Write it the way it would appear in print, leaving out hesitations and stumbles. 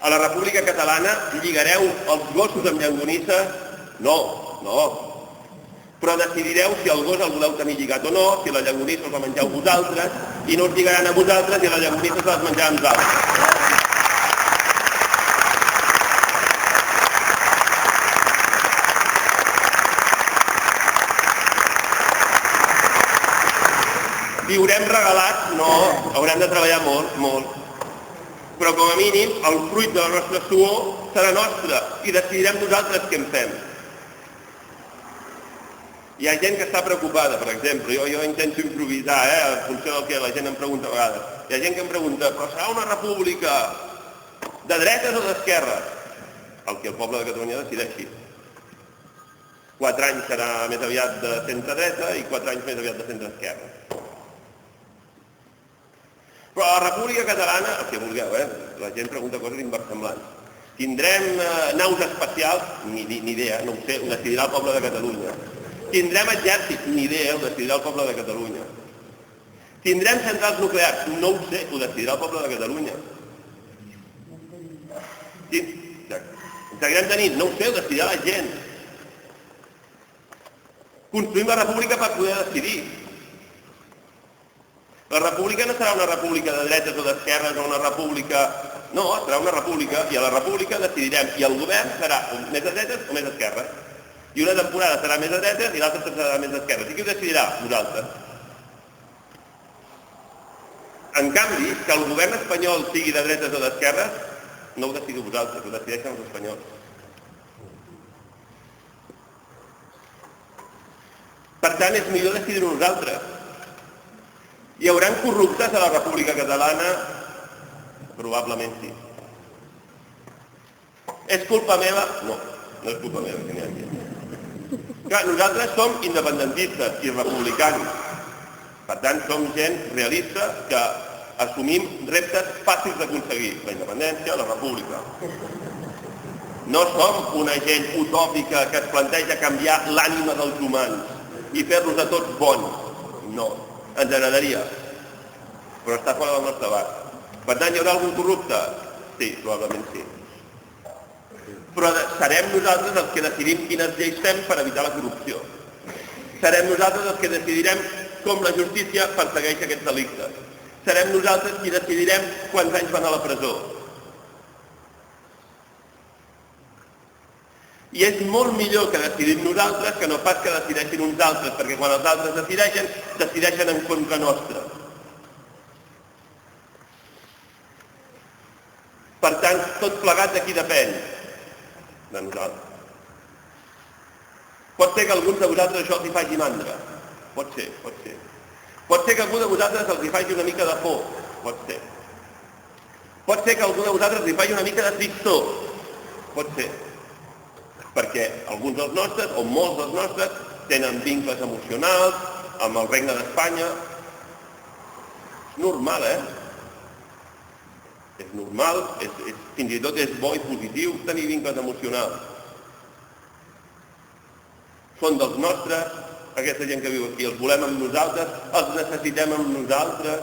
A la República Catalana lligareu els gossos amb llonganissa? No, no. Però decidireu si el gos el voleu tenir lligat o no, si la llonganissa us la mengeu vosaltres, i no us lligaran a vosaltres i la llonganissa se les menjaran nosaltres. Viurem regalats? No, haurem de treballar molt, molt. Però com a mínim el fruit de la nostra suor serà nostre i decidirem nosaltres què en fem. Hi ha gent que està preocupada, per exemple, jo intento improvisar, en funció del que la gent em pregunta a vegades. Hi ha gent que em pregunta, però serà una república de dretes o d'esquerres? El que el poble de Catalunya decideixi. 4 anys serà més aviat de centre-dreta i 4 anys més aviat de centre-esquerra. Però a la República Catalana, el que vulgueu, la gent pregunta coses inversemblants. Tindrem naus espacials? Ni idea, no ho sé, ho decidirà el poble de Catalunya. Tindrem exèrcit? Ni idea, ho decidirà el poble de Catalunya. Tindrem centrals nuclears? No ho sé, ho decidirà el poble de Catalunya. Seguirem tenint? No ho sé, ho decidirà la gent. Construïm la república per poder decidir. La república no serà una república de dretes o d'esquerres o una república... No, serà una república i a la república decidirem i el govern serà més de dretes o més d'esquerres. I una temporada serà més de dretes i l'altra serà més d'esquerres. I qui ho decidirà? Nosaltres. En canvi, que el govern espanyol sigui de dretes o d'esquerres, no ho decidiu vosaltres, ho decideixen els espanyols. Per tant, és millor decidir-ho nosaltres. Hi haurà corruptes a la República Catalana? Probablement sí. És culpa meva? No, no és culpa meva que n'hi hagi. Clar, nosaltres som independentistes i republicans. Per tant, som gent realista que assumim reptes fàcils d'aconseguir. La independència, la república. No som una gent utòpica que es planteja canviar l'ànima dels humans i fer-los a tots bons. No. Ens agradaria, però està fora del nostre abast. Per tant, hi haurà algun corrupte? Sí, probablement sí. Però serem nosaltres els que decidim quines lleis fem per evitar la corrupció. Serem nosaltres els que decidirem com la justícia persegueix aquests delictes. Serem nosaltres qui decidirem quants anys van a la presó. I és molt millor que decidim nosaltres que no pas que decideixin uns altres, perquè quan els altres decideixen en contra nostra. Per tant, tot plegat de qui depèn? De nosaltres. Pot ser que a alguns de vosaltres això els hi faci mandra? Pot ser, pot ser. Pot ser que a algú de vosaltres els hi faci una mica de por? Pot ser. Pot ser que a algú de vosaltres li faci una mica de tristor? Pot ser. Perquè alguns dels nostres, o molts dels nostres, tenen vincles emocionals amb el Regne d'Espanya. És normal, És normal, fins i tot és bo i positiu tenir vincles emocionals. Són dels nostres, aquesta gent que viu aquí, els volem amb nosaltres, els necessitem amb nosaltres.